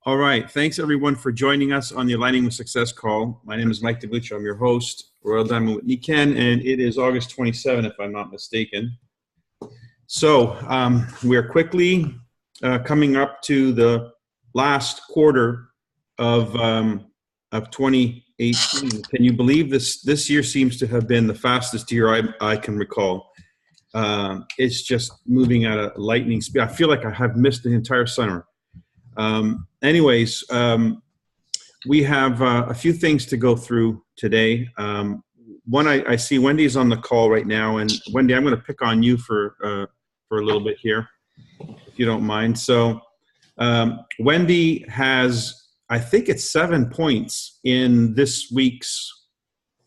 All right. Thanks, everyone, for joining us on the Aligning with Success call. My name is Mike DiMuccio. I'm your host, Royal Diamond Whitney Ken, and it is August 27, if I'm not mistaken. So we're quickly coming up to the last quarter of 2018. Can you believe this year seems to have been the fastest year I can recall? It's just moving at a lightning speed. I feel like I have missed the entire summer. We have a few things to go through today. One, I see Wendy's on the call right now, and Wendy, I'm going to pick on you for a little bit here, if you don't mind. So, Wendy has, I think it's 7 points in this week's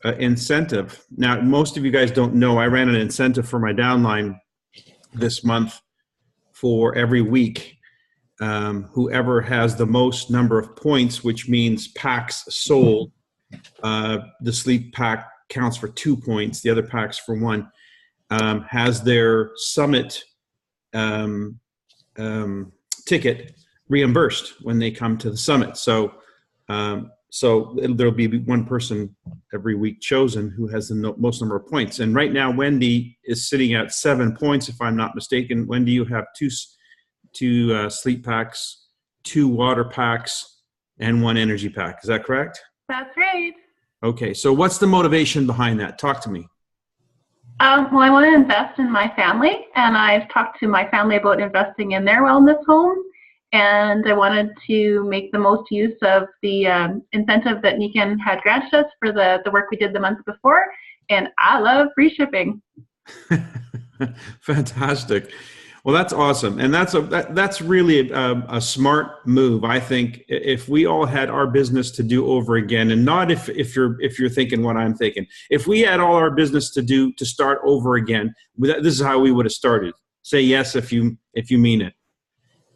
incentive. Now, most of you guys don't know, I ran an incentive for my downline this month for every week. Whoever has the most number of points, which means packs sold, the sleep pack counts for 2 points, the other packs for 1, has their summit ticket reimbursed when they come to the summit. So there'll be one person every week chosen who has the most number of points. And right now, Wendy is sitting at 7 points, if I'm not mistaken. Wendy, you have two sleep packs, 2 water packs, and 1 energy pack. Is that correct? That's right. Okay, so what's the motivation behind that? Talk to me. Well, I want to invest in my family, and I've talked to my family about investing in their wellness home, and I wanted to make the most use of the incentive that Nikan had granted us for the work we did the month before, and I love free shipping. Fantastic. Well, that's awesome, and that's really a smart move. I think if we all had our business to do over again, and not if you're thinking what I'm thinking, if we had all our business to start over again, this is how we would have started. Say yes if you mean it.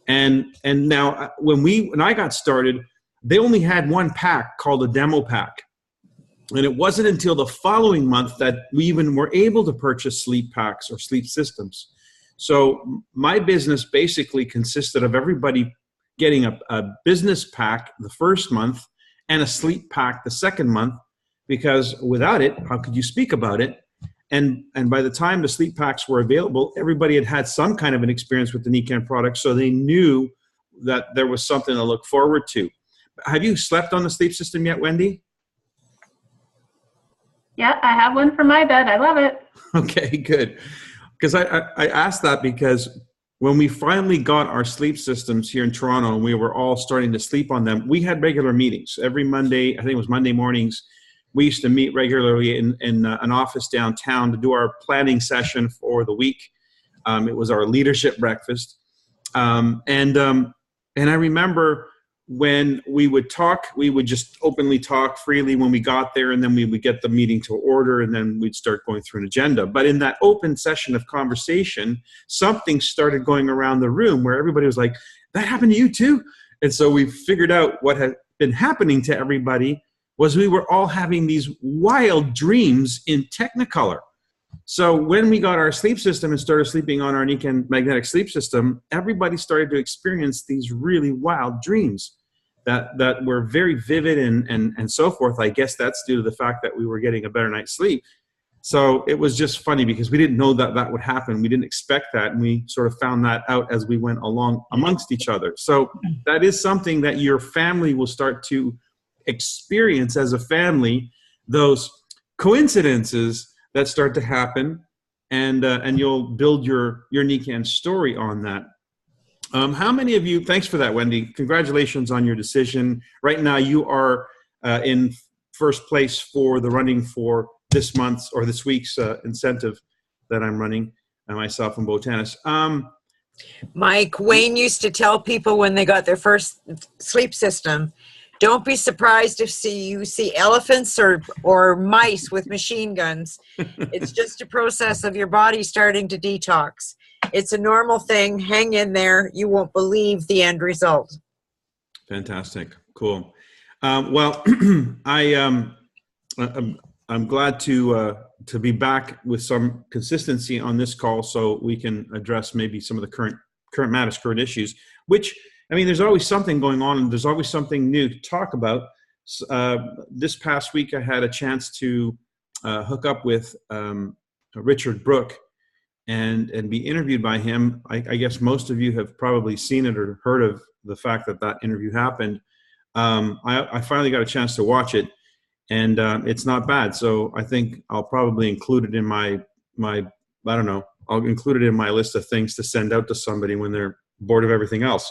And now when I got started, they only had 1 pack called a demo pack, and it wasn't until the following month that we even were able to purchase sleep packs or sleep systems. So my business basically consisted of everybody getting a business pack the first month and a sleep pack the second month, because without it, how could you speak about it? And by the time the sleep packs were available, everybody had some kind of an experience with the Nikan product, so they knew that there was something to look forward to. Have you slept on the sleep system yet, Wendy? Yeah, I have one for my bed. I love it. Okay, good. Because I asked that because when we finally got our sleep systems here in Toronto and we were all starting to sleep on them, we had regular meetings. Every Monday, I think it was Monday mornings, we used to meet regularly in an office downtown to do our planning session for the week. It was our leadership breakfast. And I remember when we would talk, we would just openly talk freely when we got there, and then we would get the meeting to order, and then we'd start going through an agenda. But in that open session of conversation, something started going around the room where everybody was like, that happened to you too? And so we figured out what had been happening to everybody was we were all having these wild dreams in Technicolor. So when we got our sleep system and started sleeping on our Nikan magnetic sleep system, everybody started to experience these really wild dreams that were very vivid and so forth. I guess that's due to the fact that we were getting a better night's sleep. So it was just funny because we didn't know that would happen. We didn't expect that, and we sort of found that out as we went along amongst each other. So that is something that your family will start to experience as a family, those coincidences that start to happen, and you'll build your Nikan story on that. How many of you, thanks for that, Wendy. Congratulations on your decision. Right now you are in first place for the running for this month's or this week's incentive that I'm running myself and Bo Tennis. Mike, Wayne used to tell people when they got their first sleep system, don't be surprised if you see elephants or mice with machine guns. It's just a process of your body starting to detox. It's a normal thing. Hang in there. You won't believe the end result. Fantastic. Cool. Well, I'm glad to be back with some consistency on this call, so we can address maybe some of the current matters, current issues, which I mean, there's always something going on, and there's always something new to talk about. This past week, I had a chance to hook up with Richard Brooke and be interviewed by him. I guess most of you have probably seen it or heard of the fact that that interview happened. I finally got a chance to watch it, and it's not bad. So I think I'll probably include it in my I don't know, I'll include it in my list of things to send out to somebody when they're bored of everything else.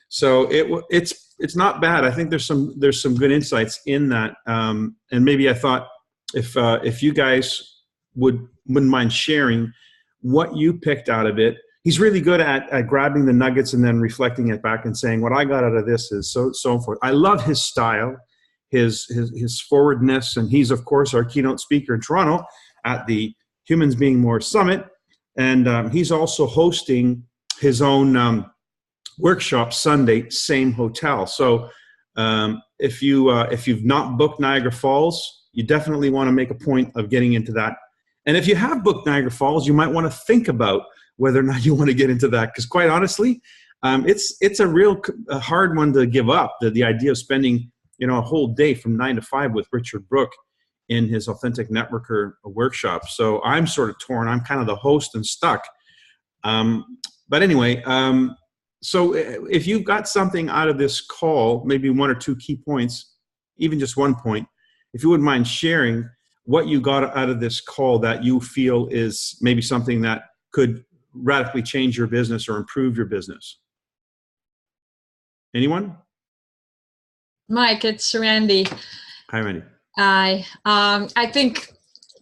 So it's not bad. I think there's some good insights in that. And maybe I thought if you guys wouldn't mind sharing what you picked out of it. He's really good at grabbing the nuggets and then reflecting it back and saying, what I got out of this is so forth. I love his style, his forwardness, and he's, of course, our keynote speaker in Toronto at the Humans Being More Summit. And he's also hosting his own workshop Sunday, same hotel. So if you've not booked Niagara Falls, you definitely want to make a point of getting into that. And if you have booked Niagara Falls, you might want to think about whether or not you want to get into that. Because quite honestly, it's a hard one to give up. The idea of spending a whole day from 9 to 5 with Richard Brooke in his Authentic Networker workshop. So I'm sort of torn. I'm kind of the host and stuck. But anyway, so if you've got something out of this call, maybe 1 or 2 key points, even just 1 point, if you wouldn't mind sharing what you got out of this call that you feel is maybe something that could radically change your business or improve your business. Anyone? Mike, it's Randy. Hi, Randy. I think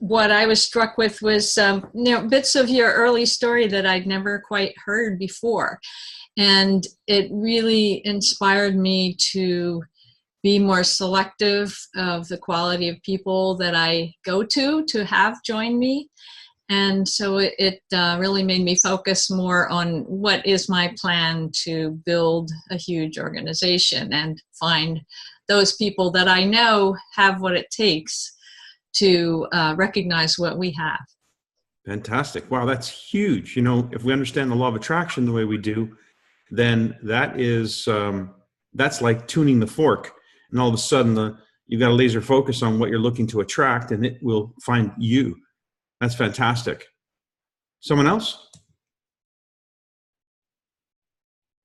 what I was struck with was bits of your early story that I'd never quite heard before. And it really inspired me to be more selective of the quality of people that I go to have join me. And so it really made me focus more on what is my plan to build a huge organization and find those people that I know have what it takes to recognize what we have. Fantastic. Wow, that's huge. If we understand the law of attraction the way we do, then that is, that's like tuning the fork. And all of a sudden, you've got a laser focus on what you're looking to attract, and it will find you. That's fantastic. Someone else?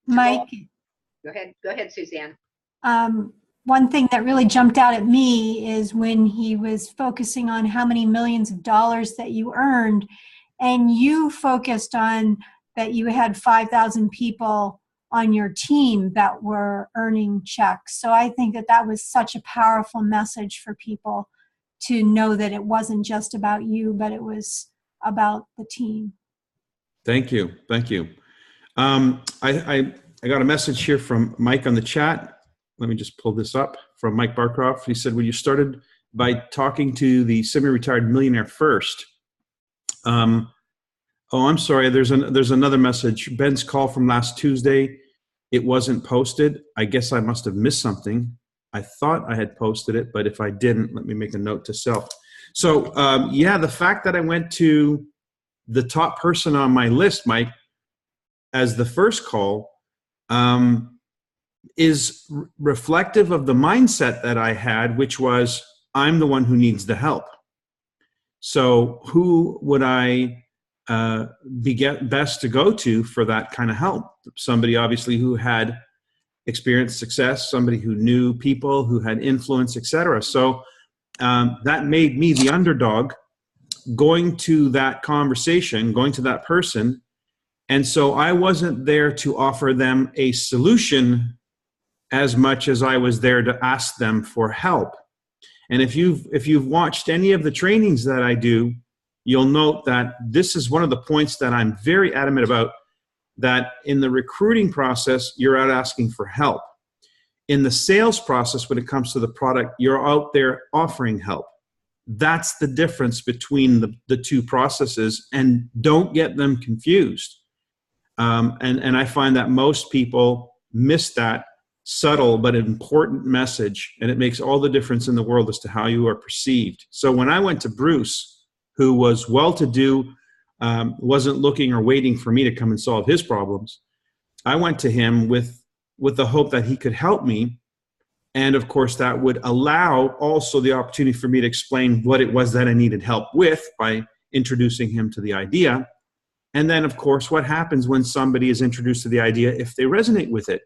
Mike? Go ahead, Suzanne. One thing that really jumped out at me is when he was focusing on how many millions of dollars that you earned, and you focused on that you had 5,000 people on your team that were earning checks. So I think that was such a powerful message for people to know that it wasn't just about you, but it was about the team. Thank you. Thank you. I got a message here from Mike on the chat. Let me just pull this up from Mike Barcroft. He said, well, you started by talking to the semi-retired millionaire first. Oh, I'm sorry. There's another message. Ben's call from last Tuesday. It wasn't posted. I guess I must have missed something. I thought I had posted it, but if I didn't, let me make a note to self. So yeah, the fact that I went to the top person on my list, Mike, as the first call, is reflective of the mindset that I had, which was, I'm the one who needs the help. So who would I be best to go to for that kind of help? Somebody obviously who had experienced success, somebody who knew people, who had influence, etc. So that made me the underdog going to that conversation, going to that person. And so I wasn't there to offer them a solution as much as I was there to ask them for help. And if you've watched any of the trainings that I do, you'll note that this is one of the points that I'm very adamant about, that in the recruiting process, you're out asking for help. In the sales process, when it comes to the product, you're out there offering help. That's the difference between the two processes, and don't get them confused. And I find that most people miss that subtle but important message, and it makes all the difference in the world as to how you are perceived. So when I went to Bruce, who was well-to-do, wasn't looking or waiting for me to come and solve his problems, I went to him with with the hope that he could help me. And of course, that would allow also the opportunity for me to explain what it was that I needed help with by introducing him to the idea. And then, of course, what happens when somebody is introduced to the idea, if they resonate with it?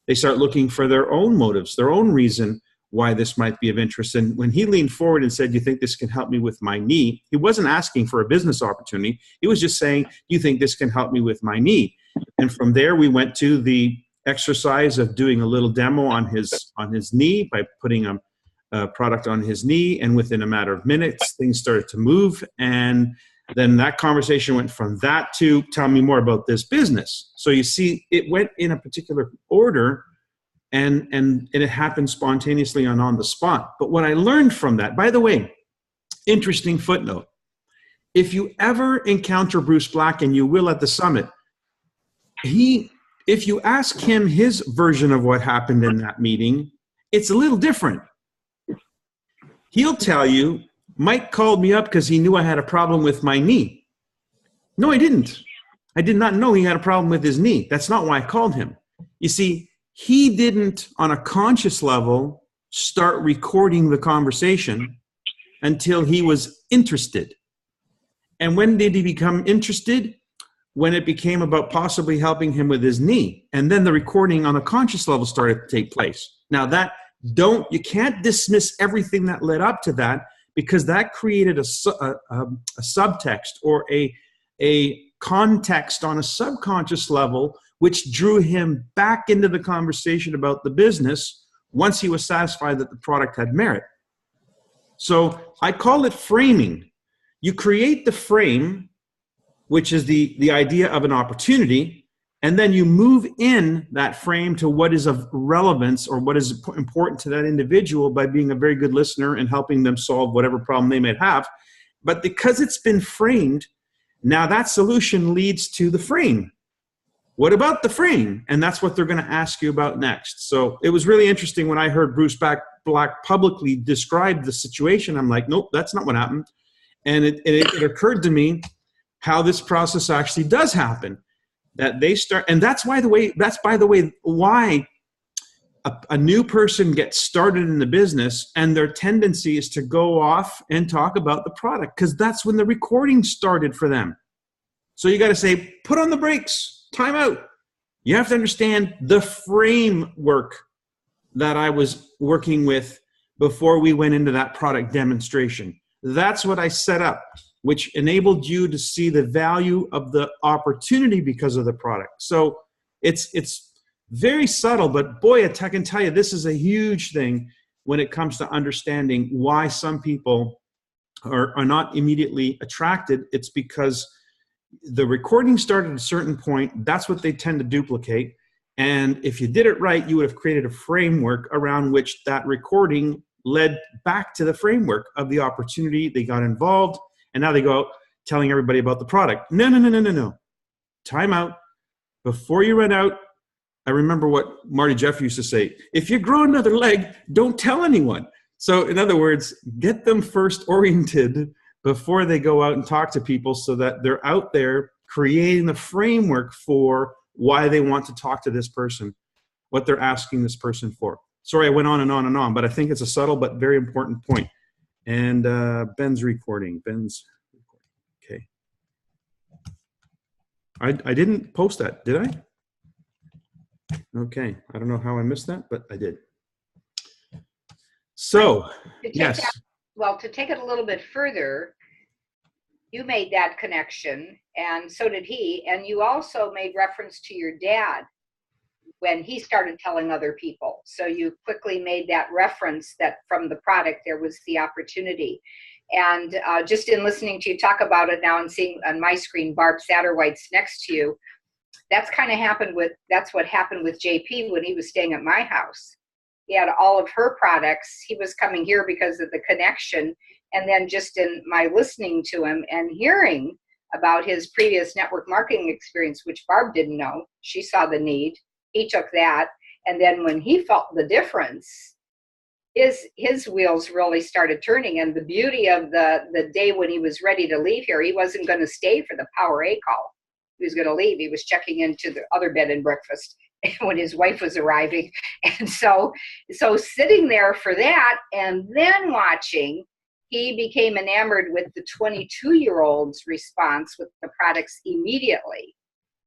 They start looking for their own motives, their own reason why this might be of interest. And when he leaned forward and said, "You think this can help me with my knee?" He wasn't asking for a business opportunity. He was just saying, "You think this can help me with my knee?" And from there, we went to the exercise of doing a little demo on his knee by putting a product on his knee. And within a matter of minutes, things started to move. And then that conversation went from that to, "Tell me more about this business." So you see, it went in a particular order, and it happened spontaneously and on the spot. But what I learned from that, by the way, interesting footnote, if you ever encounter Bruce Black, and you will at the summit, if you ask him his version of what happened in that meeting, it's a little different. He'll tell you, "Mike called me up because he knew I had a problem with my knee." No, I didn't. I did not know he had a problem with his knee. That's not why I called him. You see, he didn't, on a conscious level, start recording the conversation until he was interested. And when did he become interested? When it became about possibly helping him with his knee. And then the recording on a conscious level started to take place. Now you can't dismiss everything that led up to that, because that created a subtext or a context on a subconscious level, which drew him back into the conversation about the business once he was satisfied that the product had merit. So I call it framing. You create the frame, which is the idea of an opportunity, and then you move in that frame to what is of relevance or what is important to that individual by being a very good listener and helping them solve whatever problem they may have. But because it's been framed, now that solution leads to the frame. What about the frame? And that's what they're going to ask you about next. So it was really interesting when I heard Bruce Black publicly describe the situation. I'm like, nope, that's not what happened. And it occurred to me how this process actually does happen. That they start, and that's by the way, why a new person gets started in the business, and their tendency is to go off and talk about the product, because that's when the recording started for them. So you got to say, put on the brakes, time out. You have to understand the framework that I was working with before we went into that product demonstration. That's what I set up, which enabled you to see the value of the opportunity because of the product. So it's very subtle, but boy, I can tell you, this is a huge thing when it comes to understanding why some people are not immediately attracted. It's because the recording started at a certain point. That's what they tend to duplicate. And if you did it right, you would have created a framework around which that recording led back to the framework of the opportunity. They got involved, and now they go out telling everybody about the product. No. Time out. Before you run out, I remember what Marty Jeff used to say, if you grow another leg, don't tell anyone. So in other words, get them first oriented before they go out and talk to people, so that they're out there creating the framework for why they want to talk to this person, what they're asking this person for. Sorry, I went on and on and on, but I think it's a subtle but very important point. And Ben's recording. Okay. I didn't post that, did I? Okay. I don't know how I missed that, but I did. So, yes. To take it a little bit further, you made that connection, and so did he. And you also made reference to your dad when he started telling other people. So you quickly made that reference that from the product, there was the opportunity. And just in listening to you talk about it now and seeing on my screen, Barb Satterwhite's next to you, that's what happened with JP when he was staying at my house. He had all of her products. He was coming here because of the connection. And then just in my listening to him and hearing about his previous network marketing experience, which Barb didn't know, she saw the need. He took that. And then when he felt the difference, his wheels really started turning. And the beauty of the day when he was ready to leave here, he wasn't going to stay for the Power A call. He was going to leave. He was checking into the other bed and breakfast. when his wife was arriving. And so sitting there for that and then watching, he became enamored with the 22-year-old's response with the products immediately.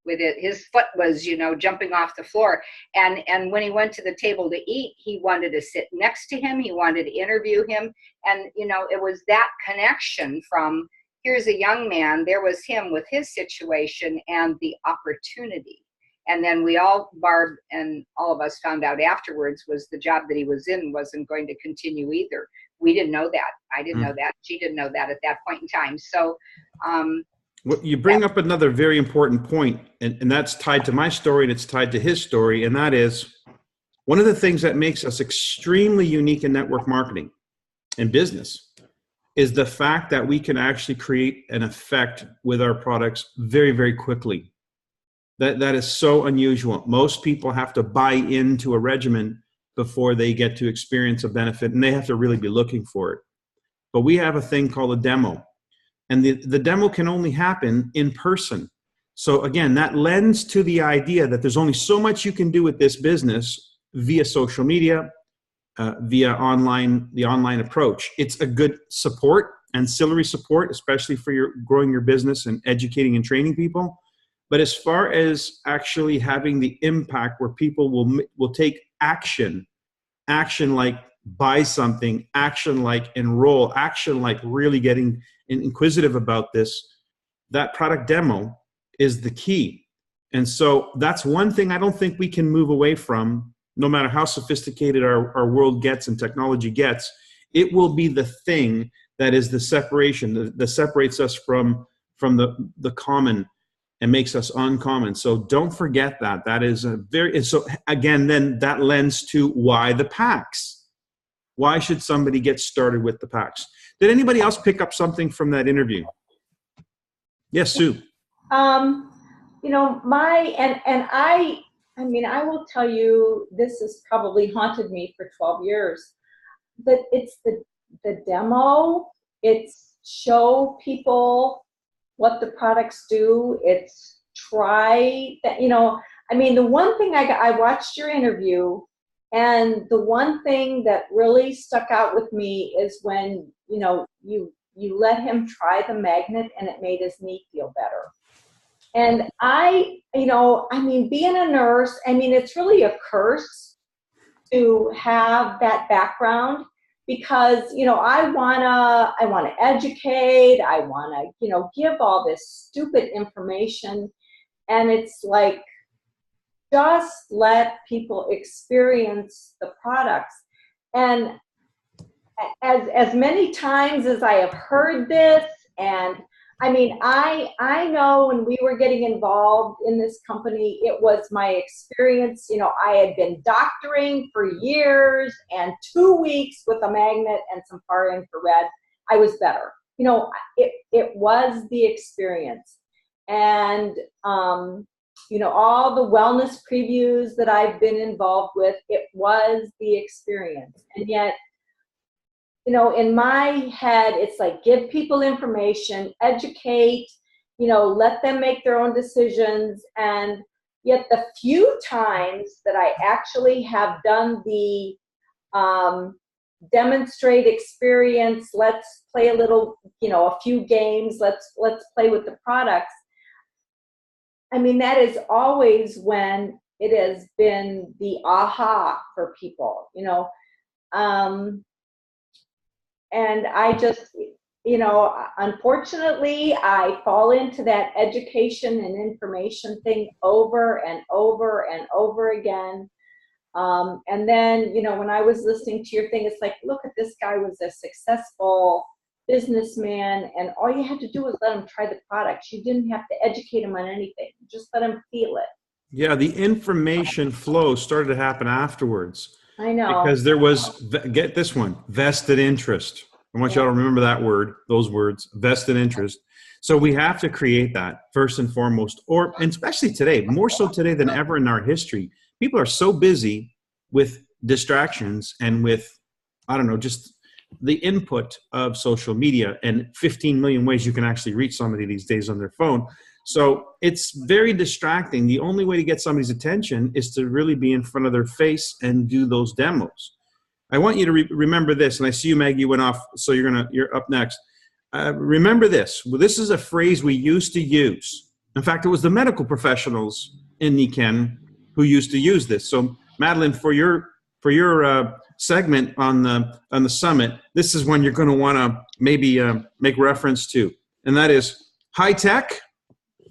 With it, his foot was, jumping off the floor. And when he went to the table to eat, he wanted to sit next to him. He wanted to interview him. And, it was that connection from, here's a young man, there was him with his situation and the opportunity. And then Barb and all of us found out afterwards was the job that he was in wasn't going to continue either. We didn't know that. I didn't know that. She didn't know that at that point in time. So, well, you bring up another very important point, and that's tied to my story and it's tied to his story. And that is one of the things that makes us extremely unique in network marketing and business is the fact that we can actually create an effect with our products very, very quickly. That is so unusual. Most people have to buy into a regimen before they get to experience a benefit, and they have to really be looking for it. But we have a thing called a demo. And the demo can only happen in person. So again, that lends to the idea that there's only so much you can do with this business via social media, via the online approach. It's a good support, ancillary support, especially for growing your business and educating and training people. But as far as actually having the impact where people will take action like buy something, action like enroll, action like really getting inquisitive about this, that product demo is the key. And so that's one thing I don't think we can move away from, no matter how sophisticated our world gets and technology gets. It will be the thing that is the separation, that separates us from the common and makes us uncommon. So don't forget that. That is so again, then that lends to why the packs. Why should somebody get started with the packs? Did anybody else pick up something from that interview? Yes, Sue. I will tell you, this has probably haunted me for 12 years, but it's the demo, it's show people what the products do, it's try that, the one thing I watched your interview, and the one thing that really stuck out with me is when, you let him try the magnet and it made his knee feel better. And being a nurse, it's really a curse to have that background because, I want to educate, I want to, give all this stupid information. And it's like, just let people experience the products. And as many times as I have heard this, and I know when we were getting involved in this company, it was my experience. I had been doctoring for years, and 2 weeks with a magnet and some far infrared, I was better. It was the experience. And, all the wellness previews that I've been involved with, it was the experience. And yet, in my head, it's like, give people information, educate, let them make their own decisions. And yet the few times that I actually have done the demonstrate experience, let's play a little, a few games, let's play with the products. That is always when it has been the aha for people, and I just, unfortunately, I fall into that education and information thing over and over and over again. And then, when I was listening to your thing, it's like, look at this guy was a successful businessman, and all you had to do was let him try the products. You didn't have to educate him on anything. Just let him feel it. Yeah, the information flow started to happen afterwards. I know. Because there was, get this one, vested interest. I want y'all to remember those words, vested interest. So we have to create that first and foremost, and especially today, more so today than ever in our history. People are so busy with distractions and with, just the input of social media and 15 million ways you can actually reach somebody these days on their phone. So it's very distracting. The only way to get somebody's attention is to really be in front of their face and do those demos. I want you to remember this, and I see you, Maggie, you went off, so you're up next. Remember this. Well, this is a phrase we used to use. In fact, it was the medical professionals in NECAN who used to use this. So, Madeline, for your segment on the summit, this is one you're going to want to maybe make reference to, and that is high tech,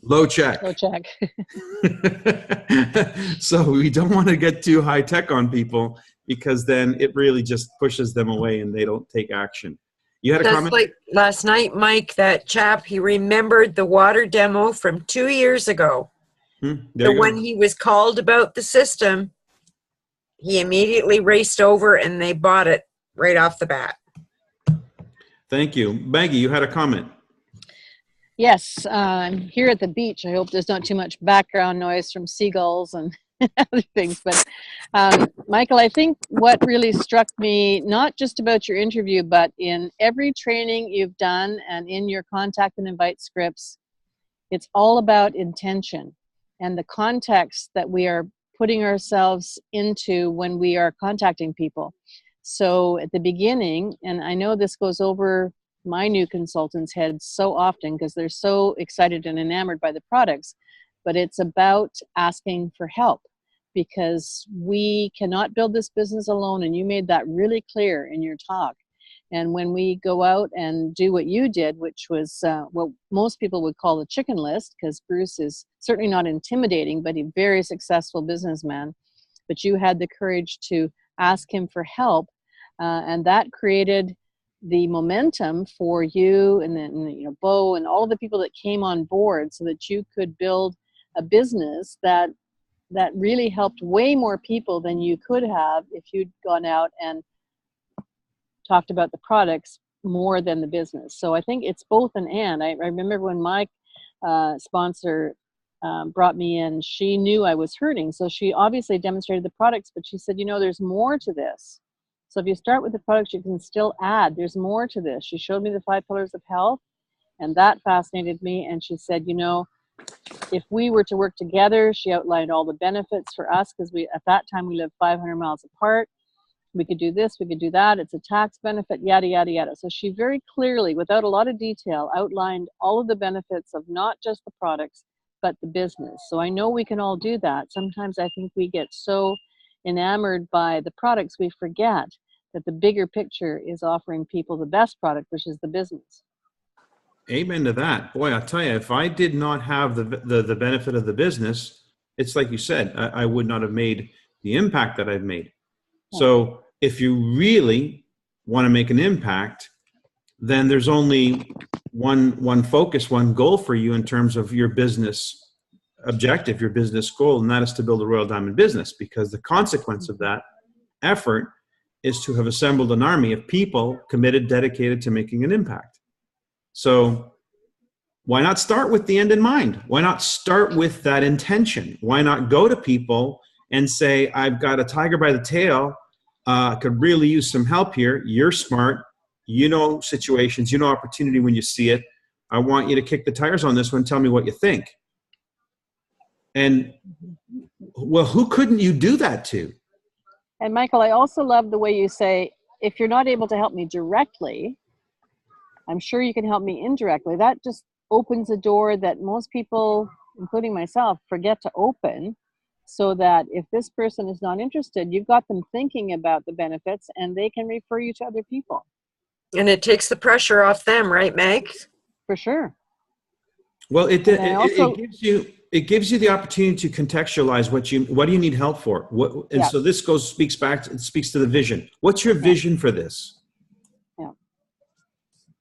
low check. Low check. So we don't want to get too high tech on people, because then it really just pushes them away and they don't take action. You had a comment? Like last night, Mike, that chap, he remembered the water demo from 2 years ago. When he was called about the system, he immediately raced over and they bought it right off the bat. Thank you. Maggie, you had a comment. Yes, I'm here at the beach. I hope there's not too much background noise from seagulls and other things. But Michael, I think what really struck me, not just about your interview, but in every training you've done and in your contact and invite scripts, it's all about intention and the context that we are putting ourselves into when we are contacting people. So at the beginning, and I know this goes over my new consultants' heads so often because they're so excited and enamored by the products, but it's about asking for help, because we cannot build this business alone, and you made that really clear in your talk. And when we go out and do what you did, which was what most people would call a chicken list, because Bruce is certainly not intimidating, but a very successful businessman, but you had the courage to ask him for help, and that created the momentum for you and then Bo and all of the people that came on board, so that you could build a business that really helped way more people than you could have if you'd gone out and talked about the products more than the business. So I think it's both an and. I remember when my sponsor brought me in, she knew I was hurting, so she obviously demonstrated the products, but she said, there's more to this. So if you start with the products, you can still add. There's more to this. She showed me the 5 pillars of health, and that fascinated me. And she said, if we were to work together, she outlined all the benefits for us, because at that time we lived 500 miles apart. We could do this, we could do that. It's a tax benefit, yada, yada, yada. So she very clearly, without a lot of detail, outlined all of the benefits of not just the products, but the business. So I know we can all do that. Sometimes I think we get so enamored by the products, we forget that the bigger picture is offering people the best product, which is the business. Amen to that. Boy, I'll tell you, if I did not have the benefit of the business, it's like you said, I would not have made the impact that I've made. So if you really want to make an impact, then there's only one focus, one goal for you in terms of your business objective, your business goal, and that is to build a Royal Diamond business, because the consequence of that effort is to have assembled an army of people committed, dedicated to making an impact. So why not start with the end in mind? Why not start with that intention? Why not go to people and say, I've got a tiger by the tail, could really use some help here. You're smart, situations, opportunity when you see it. I want you to kick the tires on this one. Tell me what you think. And well, who couldn't you do that to? And Michael, I also love the way you say, if you're not able to help me directly, I'm sure you can help me indirectly. That just opens a door that most people, including myself, forget to open, so that if this person is not interested, you've got them thinking about the benefits and they can refer you to other people. And it takes the pressure off them, right, Meg? For sure. Well, it gives you the opportunity to contextualize what do you need help for? So this speaks to the vision. What's your vision for this? Yeah.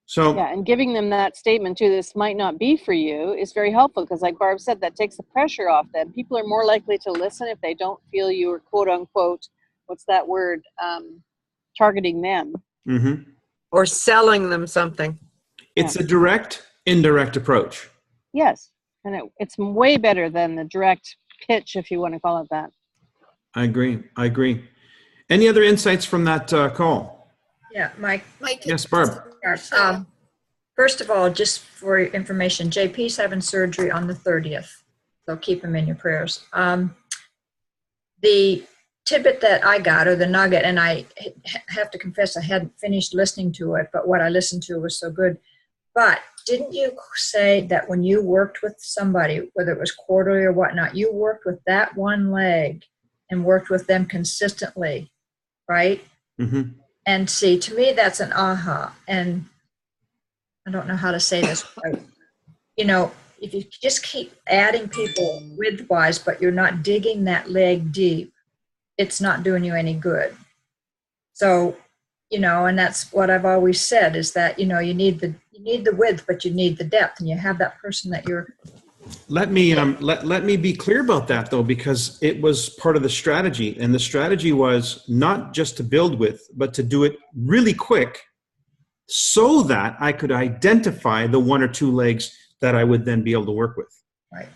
So and giving them that statement too, this might not be for you, is very helpful, because like Barb said, that takes the pressure off them. People are more likely to listen if they don't feel you are, quote unquote, what's that word, targeting them. Mm-hmm. Or selling them something. It's a direct, indirect approach. Yes. And it's way better than the direct pitch, if you want to call it that. I agree. Any other insights from that call? Yeah, Mike. Yes, Barb. First of all, just for your information, JP's having surgery on the 30th, so keep him in your prayers. The tidbit that I got, or the nugget, and I have to confess I hadn't finished listening to it, but what I listened to was so good. But didn't you say that when you worked with somebody, whether it was quarterly or whatnot, you worked with that one leg and worked with them consistently, right? Mm-hmm. And see, to me, that's an aha. And I don't know how to say this, but, you know, if you just keep adding people width-wise, but you're not digging that leg deep, it's not doing you any good. So, you know, and that's what I've always said is that, you know, you need the width, but you need the depth, and you have that person that you're. Let me be clear about that though, because it was part of the strategy, and the strategy was not just to build width, but to do it really quick, so that I could identify the one or two legs that I would then be able to work with. Right.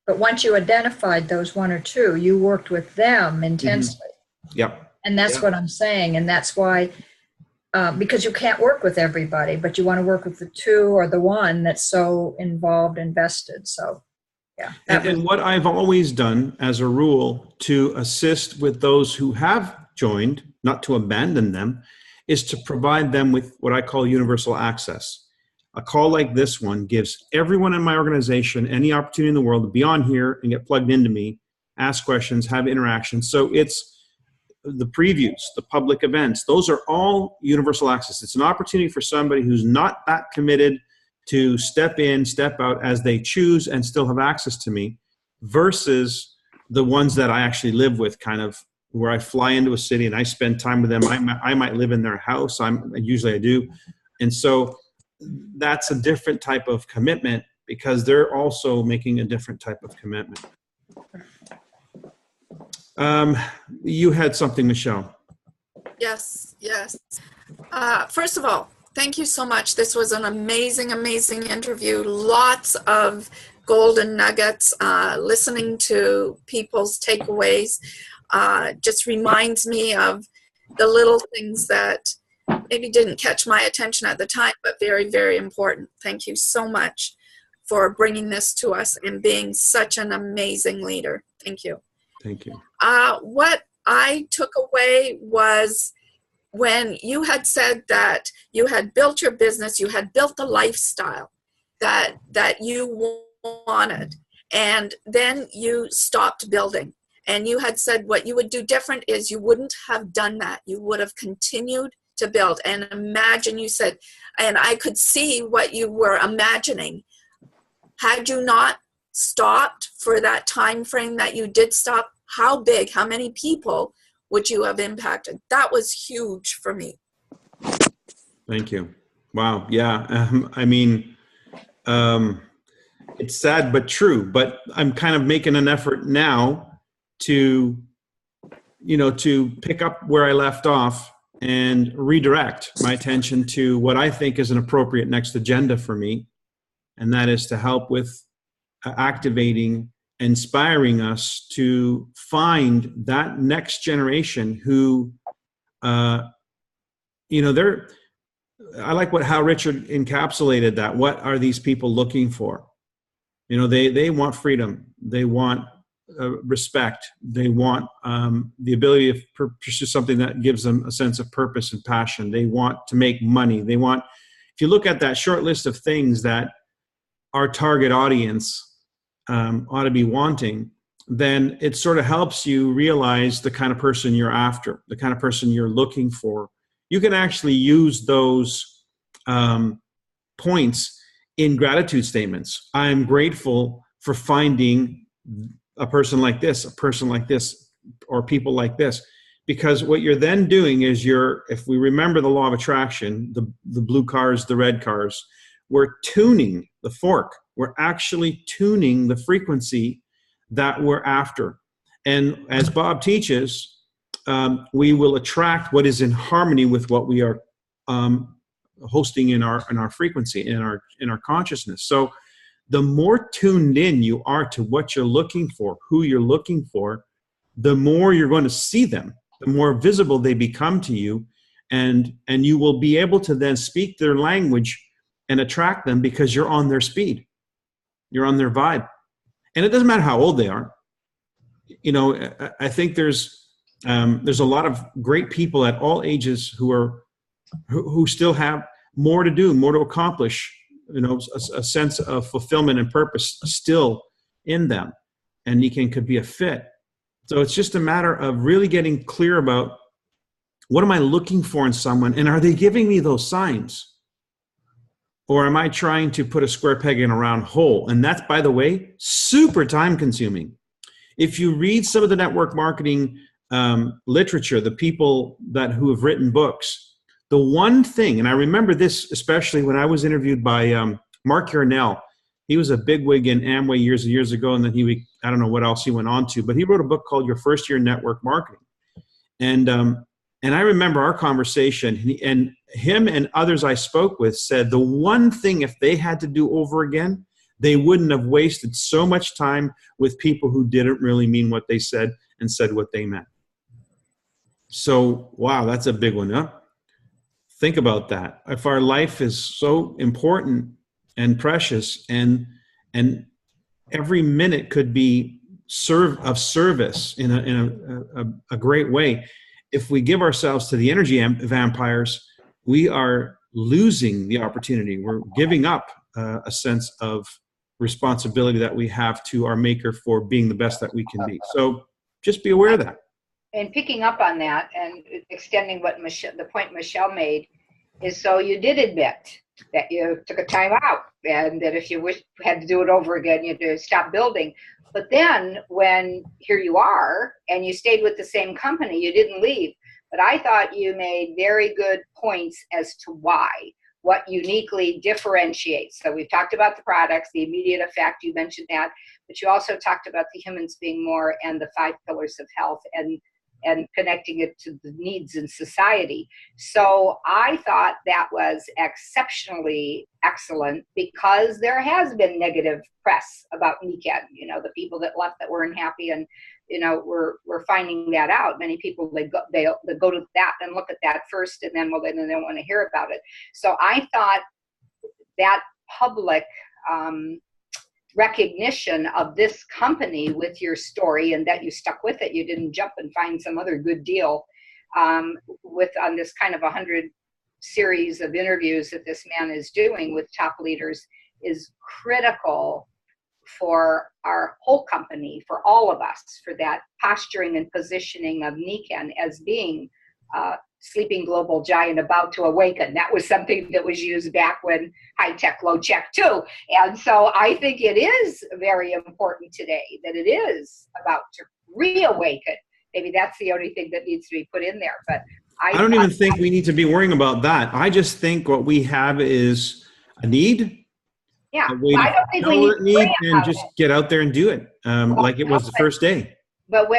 But once you identified those one or two, you worked with them intensely. Mm-hmm. Yep. And that's what I'm saying. And that's why, because you can't work with everybody, but you want to work with the two or the one that's so involved, invested. So, yeah. And what I've always done as a rule to assist with those who have joined, not to abandon them, is to provide them with what I call universal access. A call like this one gives everyone in my organization any opportunity in the world to be on here and get plugged into me, ask questions, have interactions. So it's the previews, the public events, those are all universal access. It's an opportunity for somebody who's not that committed to step in, step out as they choose and still have access to me, versus the ones that I actually live with, kind of where I fly into a city and I spend time with them. I might live in their house. Usually I do. And so that's a different type of commitment, because they're also making a different type of commitment. You had something, Michelle. Yes. First of all, thank you so much. This was an amazing interview. Lots of golden nuggets. Listening to people's takeaways just reminds me of the little things that maybe didn't catch my attention at the time, but very, very important. Thank you so much for bringing this to us and being such an amazing leader. Thank you. Thank you. What I took away was when you had said that you had built your business, you had built the lifestyle that you wanted, and then you stopped building. And you had said what you would do different is you wouldn't have done that. You would have continued to build. And imagine, you said, and I could see what you were imagining. Had you not stopped for that time frame that you did stop, how big, how many people would you have impacted? That was huge for me. Thank you. Wow. Yeah. It's sad but true, but I'm kind of making an effort now to pick up where I left off and redirect my attention to what I think is an appropriate next agenda for me. And that is to help with activating, inspiring us to find that next generation who, I like how Richard encapsulated that. What are these people looking for? They want freedom. They want respect. They want the ability to pursue something that gives them a sense of purpose and passion. They want to make money. They want, if you look at that short list of things that our target audience ought to be wanting, then it sort of helps you realize the kind of person you're after, the kind of person you're looking for. You can actually use those points in gratitude statements. I'm grateful for finding a person like this, or people like this. Because what you're then doing is if we remember the law of attraction, the blue cars, the red cars, we're tuning the fork. We're actually tuning the frequency that we're after. And as Bob teaches, we will attract what is in harmony with what we are hosting in our frequency, in our consciousness. So the more tuned in you are to what you're looking for, who you're looking for, the more you're going to see them, the more visible they become to you, and you will be able to then speak their language and attract them because you're on their speed. You're on their vibe. And it doesn't matter how old they are. You know, I think there's a lot of great people at all ages who still have more to do, more to accomplish, you know, a sense of fulfillment and purpose still in them. And Nikken could be a fit. So it's just a matter of really getting clear about what am I looking for in someone, and are they giving me those signs? Or am I trying to put a square peg in a round hole? And that's, by the way, super time consuming. If you read some of the network marketing literature, the people who have written books, the one thing, and I remember this especially when I was interviewed by Mark Yarnell. He was a bigwig in Amway years and years ago, and then I don't know what else he went on to, but he wrote a book called Your First Year Network Marketing. And I remember our conversation, and him and others I spoke with said the one thing, if they had to do over again, they wouldn't have wasted so much time with people who didn't really mean what they said and said what they meant. So, wow, that's a big one, huh? Think about that. If our life is so important and precious, and every minute could be of service in a great way, if we give ourselves to the energy vampires, we are losing the opportunity. We're giving up a sense of responsibility that we have to our maker for being the best that we can be. So just be aware of that. And picking up on that and extending what the point Michelle made is, so you did admit that you took a time out, and that if you had to do it over again, you had to stop building. But then when here you are and you stayed with the same company, you didn't leave. But I thought you made very good points as to why, what uniquely differentiates. So we've talked about the products, the immediate effect, you mentioned that, but you also talked about the humans being more and the 5 pillars of health and connecting it to the needs in society. So I thought that was exceptionally excellent, because there has been negative press about Nikken. You know, the people that left that weren't happy, and you know, we're finding that out. Many people they go to that and look at that first, and then they don't want to hear about it. So I thought that public recognition of this company with your story, and that you stuck with it, you didn't jump and find some other good deal on this kind of 100 series of interviews that this man is doing with top leaders, is critical for our whole company, for all of us, for that posturing and positioning of Nikken as being sleeping global giant about to awaken. That was something that was used back when high tech, low tech too. And so I think it is very important today that it is about to reawaken. Maybe that's the only thing that needs to be put in there. But I don't even think we need to be worrying about that. I just think what we have is a need. Yeah, I don't think we need and just get out there and do it like it was the first day. But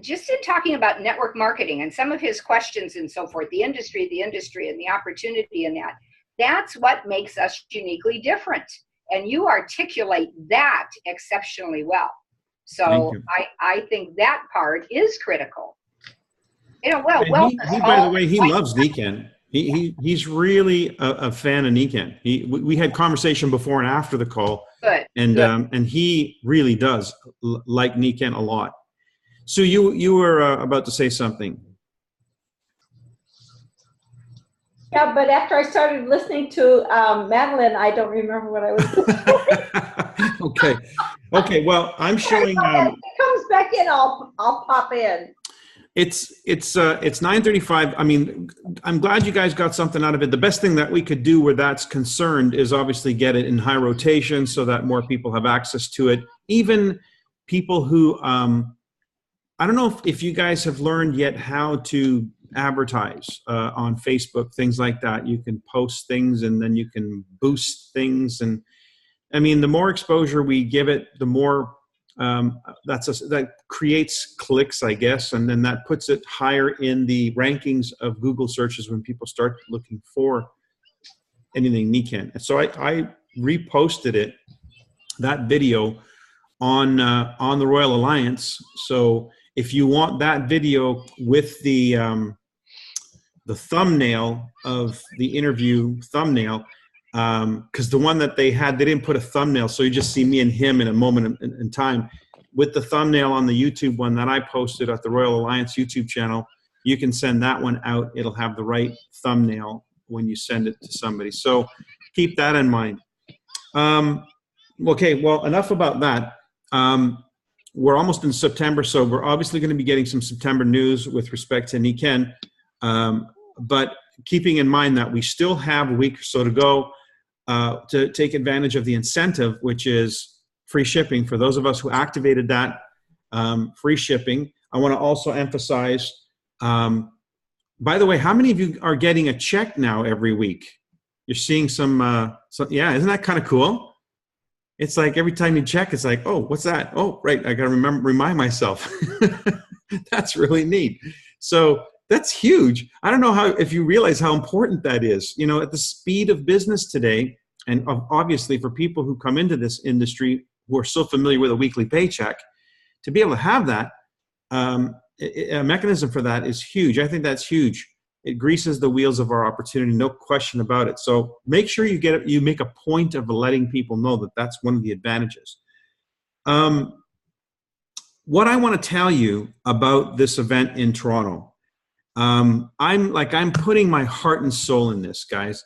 just in talking about network marketing and some of his questions and so forth, the industry and the opportunity in that's what makes us uniquely different. And you articulate that exceptionally well. So I think that part is critical. You know, he, by the way, he loves Nikken. He's really a fan of Nikken. We had conversation before and after the call. Good. And he really does like Nikken a lot. So you were about to say something. Yeah, but after I started listening to Madeline, I don't remember what I was doing. Okay. Well, I'm showing. If it comes back in, I'll pop in. It's 9:35. I mean, I'm glad you guys got something out of it. The best thing that we could do where that's concerned is obviously get it in high rotation so that more people have access to it. Even people who, I don't know if you guys have learned yet how to advertise on Facebook, things like that. You can post things and then you can boost things. And I mean, the more exposure we give it, the more that creates clicks, I guess, and then that puts it higher in the rankings of Google searches when people start looking for anything Nikken. And so I reposted that video on the Royal Alliance. So if you want that video with the thumbnail of the interview thumbnail, because the one that they had, they didn't put a thumbnail, so you just see me and him in a moment in time. With the thumbnail on the YouTube one that I posted at the Royal Alliance YouTube channel, you can send that one out. It'll have the right thumbnail when you send it to somebody. So keep that in mind. Okay, well, enough about that. We're almost in September, so we're obviously going to be getting some September news with respect to Niken. But keeping in mind that we still have a week or so to go to take advantage of the incentive, which is free shipping. For those of us who activated that free shipping, I want to also emphasize, by the way, how many of you are getting a check now every week? You're seeing some yeah, isn't that kind of cool? It's like every time you check, it's like, oh, what's that? Oh, right, I got to remind myself. That's really neat. So that's huge. I don't know if you realize how important that is. You know, at the speed of business today, and obviously for people who come into this industry who are so familiar with a weekly paycheck, to be able to have that, a mechanism for that is huge. I think that's huge. It greases the wheels of our opportunity, no question about it. So make sure you make a point of letting people know that that's one of the advantages. What I want to tell you about this event in Toronto, I'm putting my heart and soul in this, guys.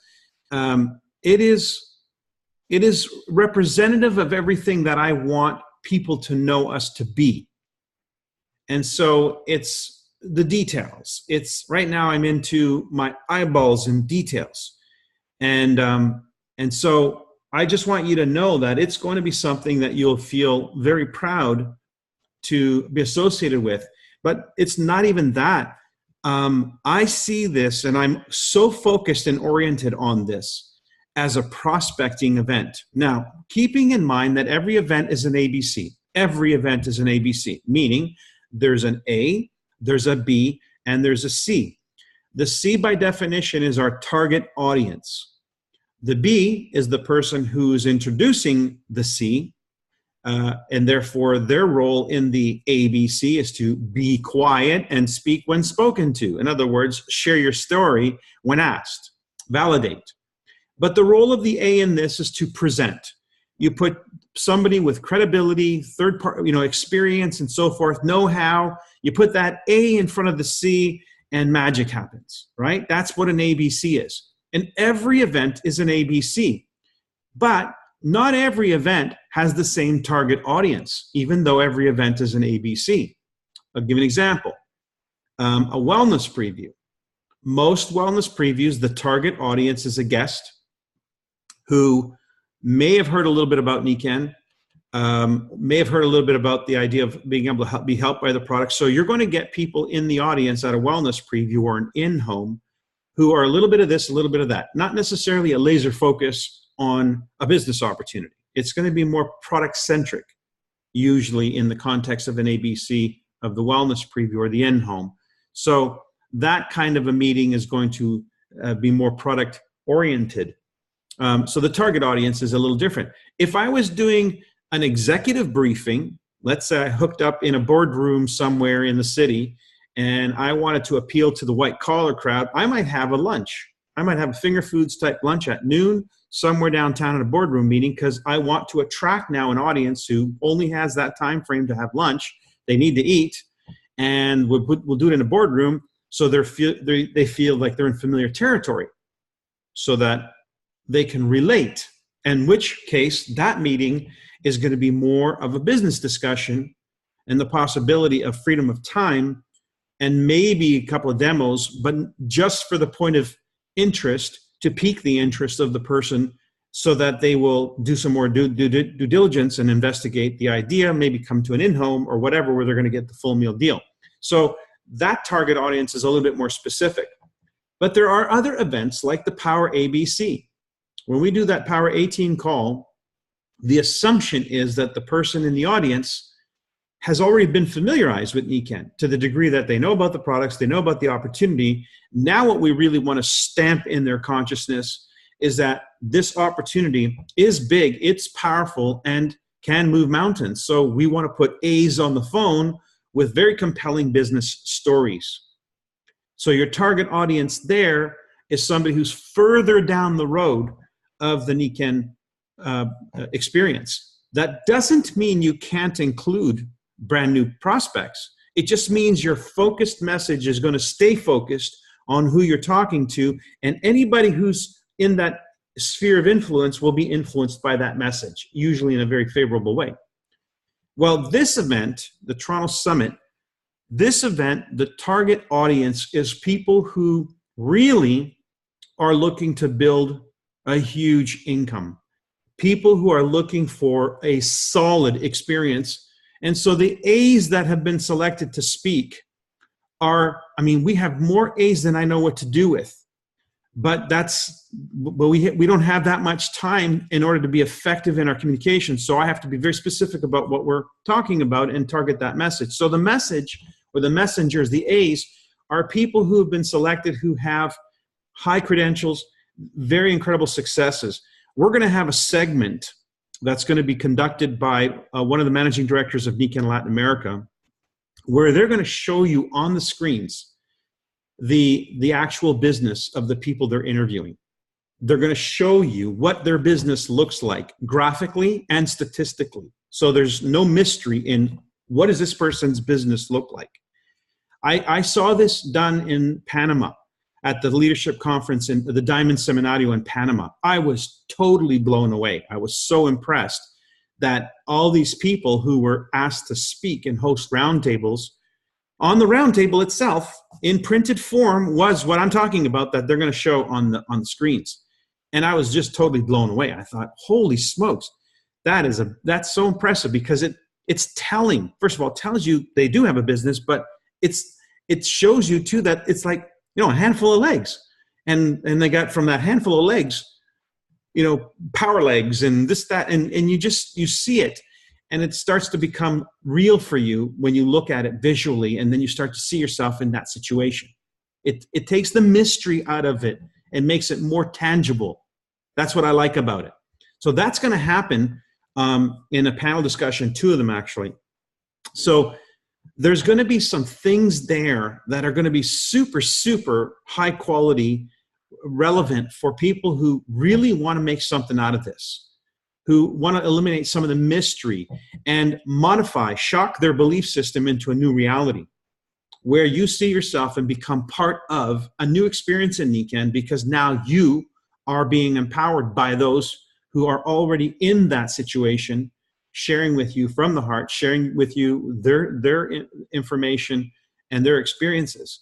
It is representative of everything that I want people to know us to be. And so it's the details. It's right now I'm into my eyeballs in details. And so I just want you to know that it's going to be something that you'll feel very proud to be associated with. But it's not even that. I see this, and I'm so focused and oriented on this as a prospecting event. Now, keeping in mind that every event is an ABC. Every event is an ABC, meaning there's an A, there's a B, and there's a C. The C, by definition, is our target audience. The B is the person who's introducing the C, and therefore their role in the ABC is to be quiet and speak when spoken to. In other words, share your story when asked, validate. But the role of the A in this is to present. You put somebody with credibility, third-party, experience and so forth, know-how. You put that A in front of the C, and magic happens, right? That's what an ABC is. And every event is an ABC. But not every event has the same target audience, even though every event is an ABC. I'll give you an example. A wellness preview. Most wellness previews, the target audience is a guest who may have heard a little bit about Niken, may have heard a little bit about the idea of being able to be helped by the product. So you're going to get people in the audience at a wellness preview or an in-home who are a little bit of this, a little bit of that. Not necessarily a laser focus on a business opportunity. It's going to be more product-centric, usually in the context of an ABC of the wellness preview or the in-home. So that kind of a meeting is going to be more product-oriented. So the target audience is a little different. If I was doing an executive briefing, let's say I hooked up in a boardroom somewhere in the city and I wanted to appeal to the white collar crowd, I might have a lunch. I might have a finger foods type lunch at noon somewhere downtown at a boardroom meeting because I want to attract now an audience who only has that time frame to have lunch. They need to eat, and we'll do it in a boardroom so they feel like they're in familiar territory so that they can relate, in which case that meeting is going to be more of a business discussion and the possibility of freedom of time and maybe a couple of demos, but just for the point of interest to pique the interest of the person so that they will do some more due diligence and investigate the idea, maybe come to an in-home or whatever where they're going to get the full meal deal. So that target audience is a little bit more specific. But there are other events like the Power ABC. When we do that Power 18 call, the assumption is that the person in the audience has already been familiarized with Niken to the degree that they know about the products, they know about the opportunity. Now what we really want to stamp in their consciousness is that this opportunity is big, it's powerful, and can move mountains. So we want to put A's on the phone with very compelling business stories. So your target audience there is somebody who's further down the road of the Nikken experience. That doesn't mean you can't include brand new prospects. It just means your focused message is going to stay focused on who you're talking to, and anybody who's in that sphere of influence will be influenced by that message, usually in a very favorable way. Well, this event, the Toronto Summit, this event, the target audience is people who really are looking to build a huge income, people who are looking for a solid experience. And so the A's that have been selected to speak are, I mean, we have more A's than I know what to do with. But we don't have that much time in order to be effective in our communication. So I have to be very specific about what we're talking about and target that message. So the message or the messengers, the A's, are people who have been selected who have high credentials, very incredible successes. We're going to have a segment that's going to be conducted by one of the managing directors of Nikken Latin America, where they're going to show you on the screens the actual business of the people they're interviewing. They're going to show you what their business looks like graphically and statistically. So there's no mystery in what does this person's business look like. I saw this done in Panama at the leadership conference in the Diamond Seminario in Panama. I was totally blown away. I was so impressed that all these people who were asked to speak and host roundtables, on the roundtable itself, in printed form, was what I'm talking about that they're going to show on the screens. And I was just totally blown away. I thought, holy smokes, that's so impressive, because it's telling. First of all, it tells you they do have a business, but it shows you too that it's like, you know, a handful of legs, and they got from that handful of legs, you know, power legs and this, that, and you see it. And it starts to become real for you when you look at it visually, and then you start to see yourself in that situation. It takes the mystery out of it and makes it more tangible. That's what I like about it. So that's going to happen in a panel discussion, 2 of them actually. So there's going to be some things there that are going to be super, super high quality, relevant for people who really want to make something out of this, who want to eliminate some of the mystery and shock their belief system into a new reality, where you see yourself and become part of a new experience in Nikken, because now you are being empowered by those who are already in that situation, sharing with you from the heart, sharing with you their information and their experiences.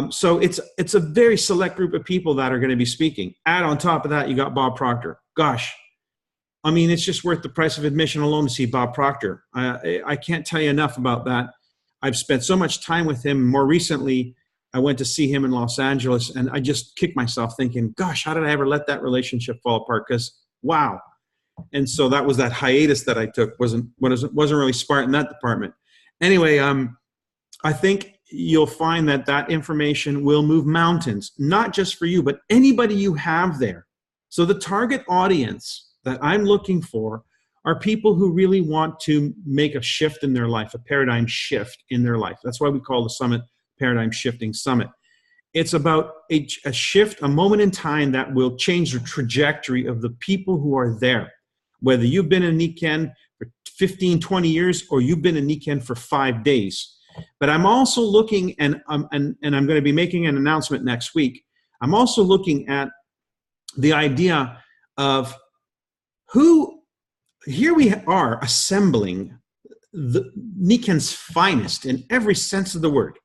So it's a very select group of people that are going to be speaking. Add on top of that, you got Bob Proctor. Gosh, I mean, it's just worth the price of admission alone to see Bob Proctor. I can't tell you enough about that. I've spent so much time with him. More recently, I went to see him in Los Angeles, and I just kicked myself thinking, gosh, how did I ever let that relationship fall apart? Because, wow. And so that was that hiatus that I took. Wasn't really smart in that department. Anyway, I think you'll find that information will move mountains, not just for you, but anybody you have there. So the target audience that I'm looking for are people who really want to make a shift in their life, a paradigm shift in their life. That's why we call the summit Paradigm Shifting Summit. It's about a shift, a moment in time that will change the trajectory of the people who are there. Whether you've been in Nikken for 15, 20 years, or you've been in Nikken for 5 days. But I'm also looking, and I'm going to be making an announcement next week. I'm also looking at the idea of here we are assembling the Nikken's finest in every sense of the word.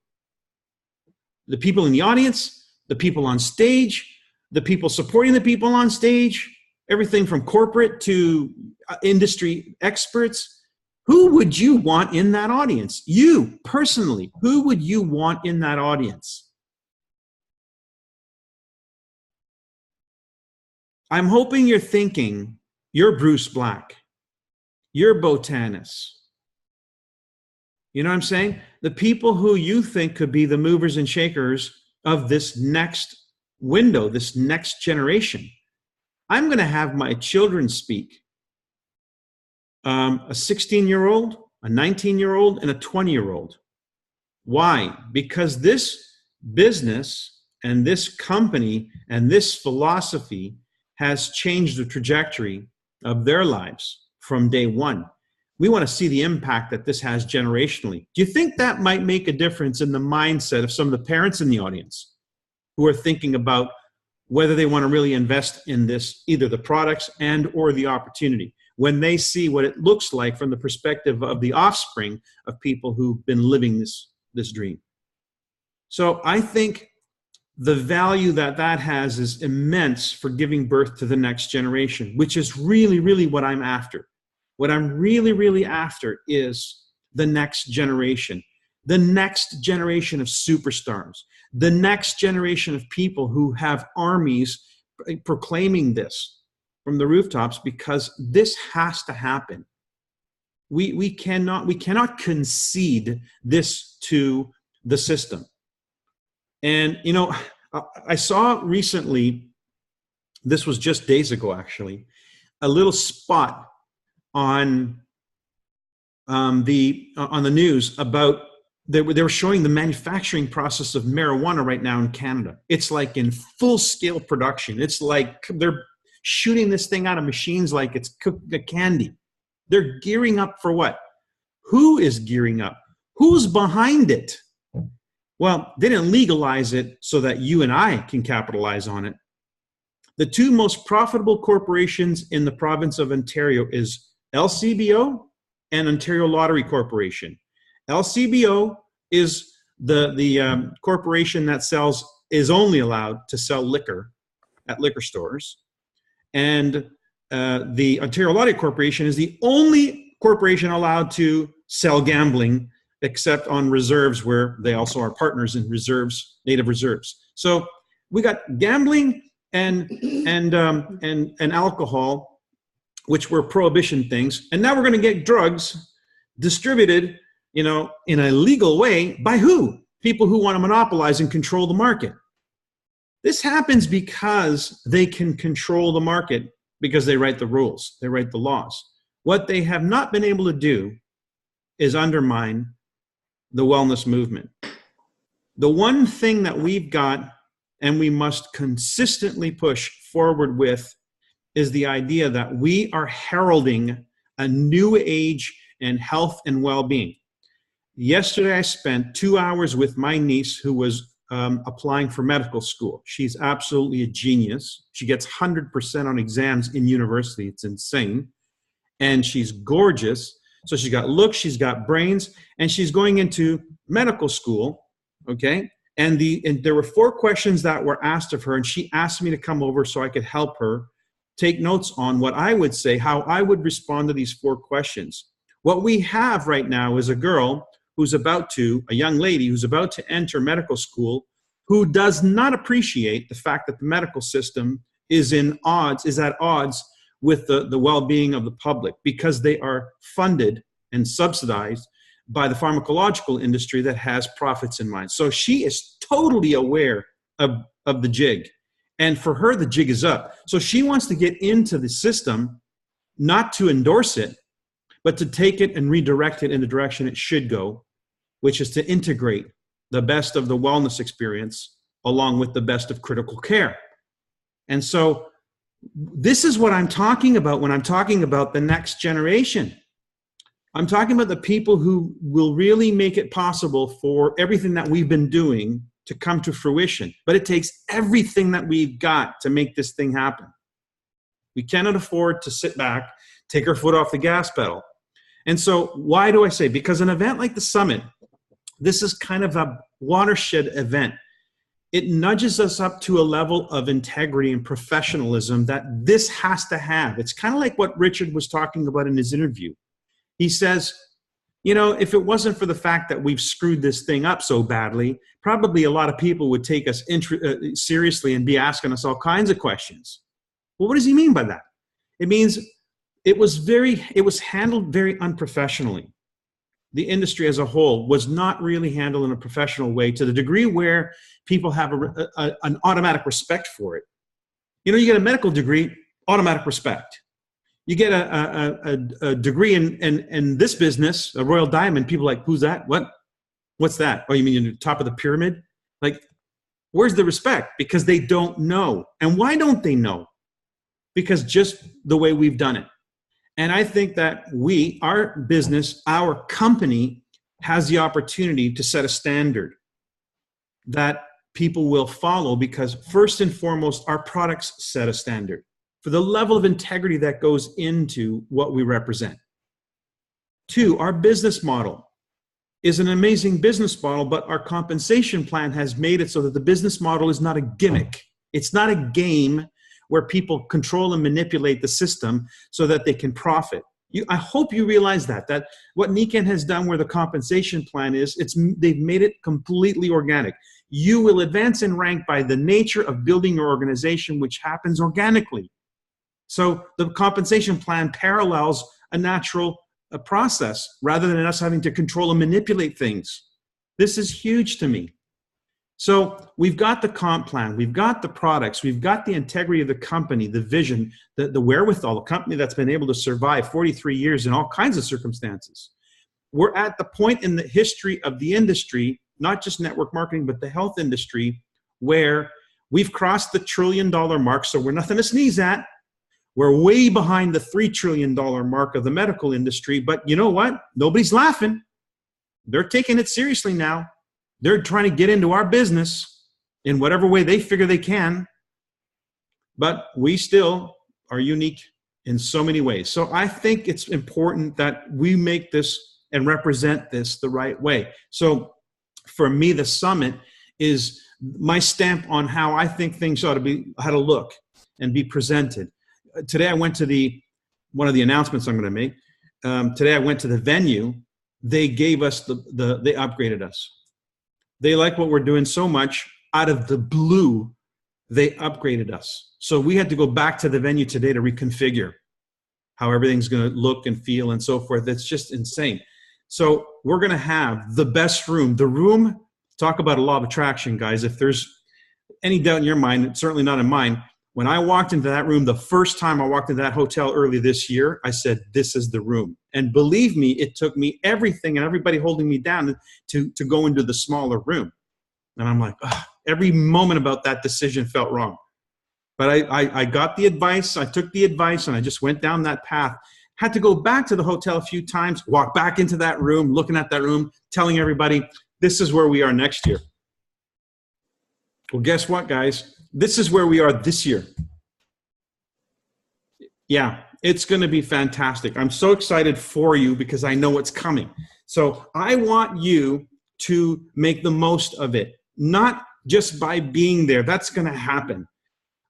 The people in the audience, the people on stage, the people supporting the people on stage, everything from corporate to industry experts. Who would you want in that audience? You, personally, who would you want in that audience? I'm hoping you're thinking, you're Bruce Black, you're Botanis. You know what I'm saying? The people who you think could be the movers and shakers of this next window, this next generation. I'm going to have my children speak. A 16-year-old, a 19-year-old, and a 20-year-old. Why? Because this business and this company and this philosophy has changed the trajectory of their lives from day one. We want to see the impact that this has generationally. Do you think that might make a difference in the mindset of some of the parents in the audience who are thinking about whether they want to really invest in this, either the products and or the opportunity, when they see what it looks like from the perspective of the offspring of people who've been living this dream? So I think the value that that has is immense for giving birth to the next generation, which is really, really what I'm after. What I'm really, really after is the next generation of superstars, the next generation of people who have armies proclaiming this from the rooftops, because this has to happen. We cannot concede this to the system. And, you know, I saw recently, this was just days ago actually, a little spot on the news about, they were showing the manufacturing process of marijuana right now in Canada. It's like in full scale production. It's like they're shooting this thing out of machines like it's cooked candy. They're gearing up for what? Who is gearing up? Who's behind it? Well, they didn't legalize it so that you and I can capitalize on it. The two most profitable corporations in the province of Ontario is LCBO and Ontario Lottery Corporation. LCBO is the corporation that is only allowed to sell liquor at liquor stores. And the Ontario Lottery Corporation is the only corporation allowed to sell gambling, except on reserves, where they also are partners in reserves, native reserves. So we got gambling and alcohol, which were prohibition things, and now we're going to get drugs distributed, you know, in a legal way by who? People who want to monopolize and control the market. This happens because they can control the market, because they write the rules, they write the laws. What they have not been able to do is undermine the wellness movement. The one thing that we've got and we must consistently push forward with is the idea that we are heralding a new age in health and well-being. Yesterday, I spent 2 hours with my niece who was applying for medical school. She's absolutely a genius. She gets 100% on exams in university. It's insane. And she's gorgeous. So she's got looks, she's got brains, and she's going into medical school, okay? And there were 4 questions that were asked of her, and she asked me to come over so I could help her take notes on what I would say, how I would respond to these 4 questions. What we have right now is a girl who's a young lady who's about to enter medical school, who does not appreciate the fact that the medical system is at odds with the well-being of the public, because they are funded and subsidized by the pharmacological industry that has profits in mind. So she is totally aware of the jig. And for her, the jig is up. So she wants to get into the system, not to endorse it, but to take it and redirect it in the direction it should go, which is to integrate the best of the wellness experience along with the best of critical care. And so this is what I'm talking about when I'm talking about the next generation. I'm talking about the people who will really make it possible for everything that we've been doing to come to fruition. But it takes everything that we've got to make this thing happen. We cannot afford to sit back, take our foot off the gas pedal. And so why do I say? Because an event like the summit, this is kind of a watershed event. It nudges us up to a level of integrity and professionalism that this has to have. It's kind of like what Richard was talking about in his interview. He says, you know, if it wasn't for the fact that we've screwed this thing up so badly, probably a lot of people would take us seriously and be asking us all kinds of questions. Well, what does he mean by that? It means it was handled very unprofessionally. The industry as a whole was not really handled in a professional way, to the degree where people have an automatic respect for it. You know, you get a medical degree, automatic respect. You get a degree in this business, a Royal Diamond, people are like, who's that? What's that? Oh, you mean you're the top of the pyramid? Like, where's the respect? Because they don't know. And why don't they know? because just the way we've done it. And I think that our business, our company has the opportunity to set a standard that people will follow, because first and foremost, our products set a standard for the level of integrity that goes into what we represent. 2, our business model is an amazing business model, but our compensation plan has made it so that the business model is not a gimmick. It's not a game where people control and manipulate the system so that they can profit. I hope you realize that what Nikan has done where the compensation plan is, they've made it completely organic. You will advance in rank by the nature of building your organization, which happens organically. So the compensation plan parallels a natural process rather than us having to control and manipulate things. This is huge to me. So we've got the comp plan, we've got the products, we've got the integrity of the company, the vision, the wherewithal, the company that's been able to survive 43 years in all kinds of circumstances. We're at the point in the history of the industry, not just network marketing, but the health industry, where we've crossed the $1 trillion mark, so we're nothing to sneeze at. We're way behind the $3 trillion mark of the medical industry, but you know what? Nobody's laughing. They're taking it seriously now. They're trying to get into our business in whatever way they figure they can, but we still are unique in so many ways. So I think it's important that we make this and represent this the right way. So for me, the summit is my stamp on how I think things ought to be, how to look and be presented. Today I went to one of the announcements I'm going to make. Today I went to the venue. They gave us they upgraded us. They like what we're doing so much, out of the blue, they upgraded us. So we had to go back to the venue today to reconfigure how everything's going to look and feel and so forth. It's just insane. So we're going to have the best room. The room, talk about a law of attraction, guys. If there's any doubt in your mind, certainly not in mine, when I walked into that room, the first time I walked into that hotel early this year, I said, this is the room. And believe me, it took me everything and everybody holding me down to go into the smaller room. And I'm like, every moment about that decision felt wrong. But I got the advice, I took the advice, and I just went down that path. Had to go back to the hotel a few times, walk back into that room, looking at that room, telling everybody, this is where we are next year. Well, guess what, guys? This is where we are this year. Yeah, it's going to be fantastic. I'm so excited for you because I know what's coming. So I want you to make the most of it, not just by being there. That's going to happen.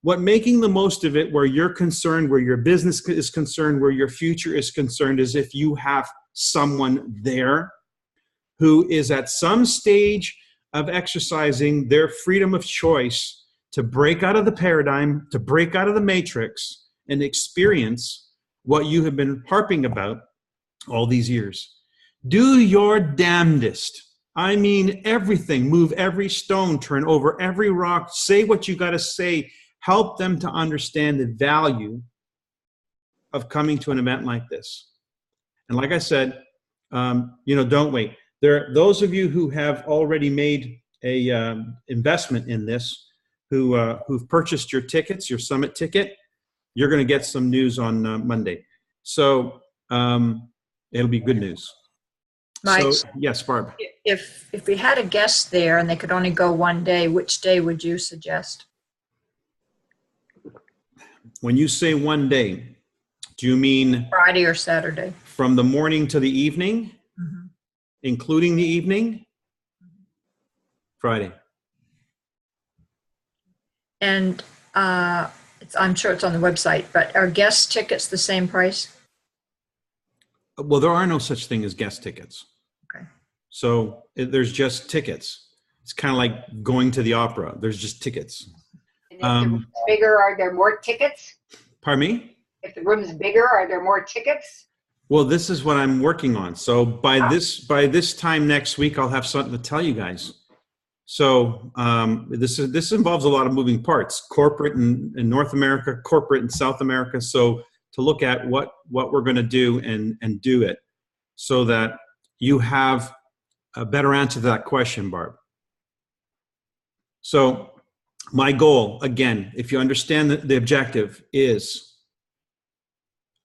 What making the most of it, where you're concerned, where your business is concerned, where your future is concerned, is if you have someone there who is at some stage of exercising their freedom of choice to break out of the paradigm, to break out of the matrix, and experience what you have been harping about all these years. Do your damnedest. I mean everything. Move every stone, turn over every rock, say what you got to say. Help them to understand the value of coming to an event like this. And like I said, don't wait. There are those of you who have already made a investment in this, who've purchased your tickets, your summit ticket. You're going to get some news on Monday. So it'll be good news. Mike, so, yes, Barb. If we had a guest there and they could only go one day, which day would you suggest? When you say one day, do you mean Friday or Saturday? From the morning to the evening, including the evening? Friday. And I'm sure it's on the website, but are guest tickets the same price? Well, there are no such thing as guest tickets. Okay. So there's just tickets. It's kind of like going to the opera. There's just tickets. And if the room's bigger, are there more tickets? Pardon me? If the room's bigger, are there more tickets? Well, this is what I'm working on. So by this time next week, I'll have something to tell you guys. So this involves a lot of moving parts, corporate in North America, corporate in South America. So to look at what we're going to do and do it so that you have a better answer to that question, Barb. So my goal, again, if you understand the objective, is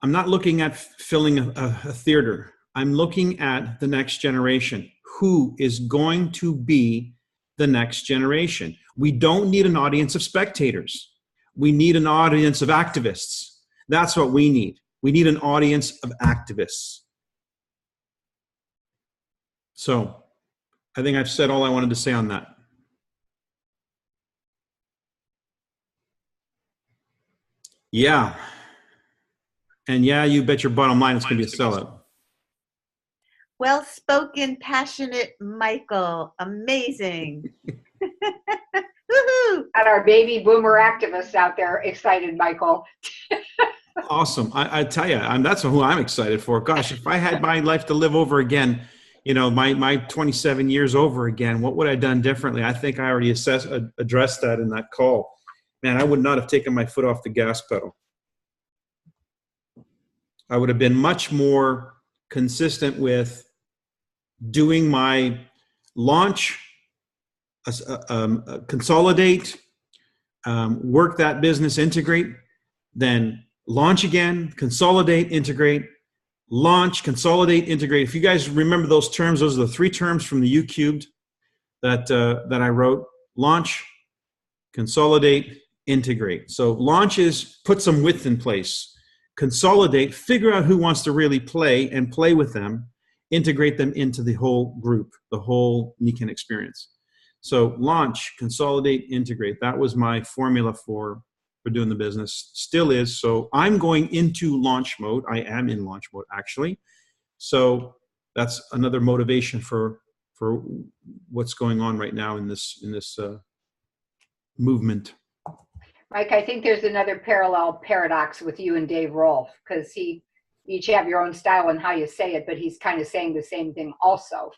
I'm not looking at filling a theater. I'm looking at the next generation. Who is going to be the next generation? We don't need an audience of spectators. We need an audience of activists. That's what we need. We need an audience of activists. So I think I've said all I wanted to say on that. Yeah. And yeah, you bet your bottom line it's going to be a sellout. Well spoken, passionate Michael. Amazing. Woohoo! And our baby boomer activists out there excited, Michael. Awesome. I tell you, that's who I'm excited for. Gosh, if I had my life to live over again, my 27 years over again, what would I have done differently? I think I already addressed that in that call. Man, I would not have taken my foot off the gas pedal. I would have been much more consistent with doing my launch, consolidate, work that business, integrate, then launch again, consolidate, integrate, launch, consolidate, integrate. If you guys remember those terms, those are the 3 terms from the U Cubed that I wrote. Launch, consolidate, integrate. So launch is put some width in place. Consolidate, figure out who wants to really play and play with them, integrate them into the whole group, the whole Nikken experience. So launch, consolidate, integrate. That was my formula for doing the business, still is. So I'm going into launch mode. I am in launch mode, actually. So that's another motivation for what's going on right now in this movement. Mike, I think there's another parallel paradox with you and Dave Rolfe, because you each have your own style and how you say it, but he's kind of saying the same thing also,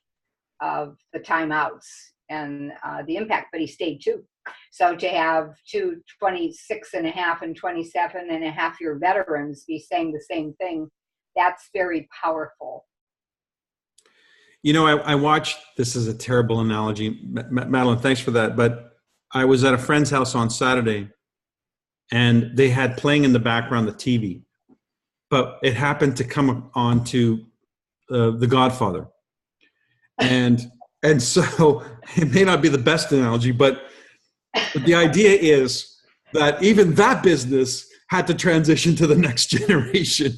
of the timeouts and the impact, but he stayed too. So to have 2 26.5 and 27.5 year veterans be saying the same thing, that's very powerful. I watched, this is a terrible analogy, Madeline, thanks for that, but I was at a friend's house on Saturday, and they had playing in the background the TV, but it happened to come on to The Godfather. And so it may not be the best analogy, but the idea is that even that business had to transition to the next generation.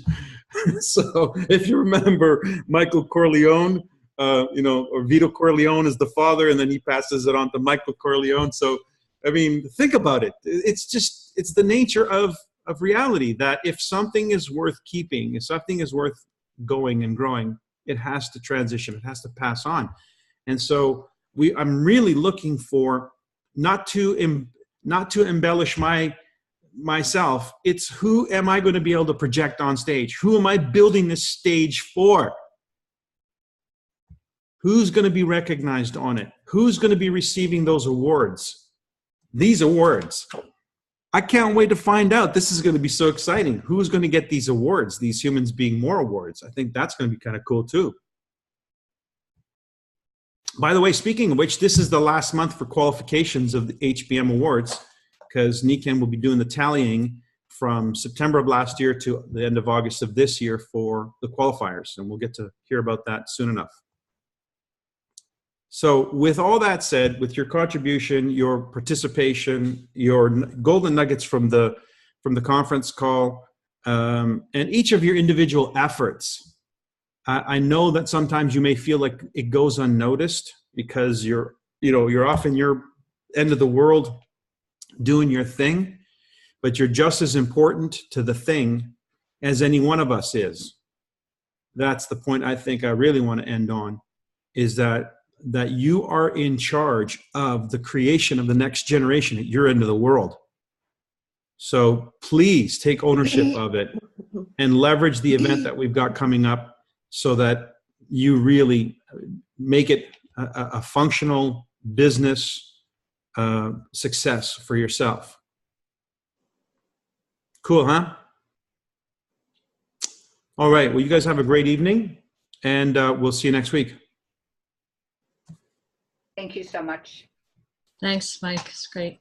So if you remember Michael Corleone, or Vito Corleone is the father, and then he passes it on to Michael Corleone. So, I mean, think about it. It's the nature of reality that if something is worth keeping, if something is worth going and growing, it has to transition, it has to pass on. And so I'm really looking for not to embellish myself. It's who am I going to be able to project on stage? Who am I building this stage for? Who's going to be recognized on it? Who's going to be receiving those awards? These awards. I can't wait to find out. This is going to be so exciting. Who's going to get these awards? These humans being more awards. I think that's going to be kind of cool too. By the way, speaking of which, this is the last month for qualifications of the HBM awards, because Nikken will be doing the tallying from September of last year to the end of August of this year for the qualifiers, and we'll get to hear about that soon enough. So with all that said, with your contribution, your participation, your golden nuggets from the conference call, and each of your individual efforts, I know that sometimes you may feel like it goes unnoticed because you're off in your end of the world doing your thing, but you're just as important to the thing as any one of us is. That's the point I think I really want to end on, is that you are in charge of the creation of the next generation at your end of the world. So please take ownership of it and leverage the event that we've got coming up so that you really make it a functional business success for yourself. Cool, huh? All right. Well, you guys have a great evening, and we'll see you next week. Thank you so much. Thanks, Mike. It's great.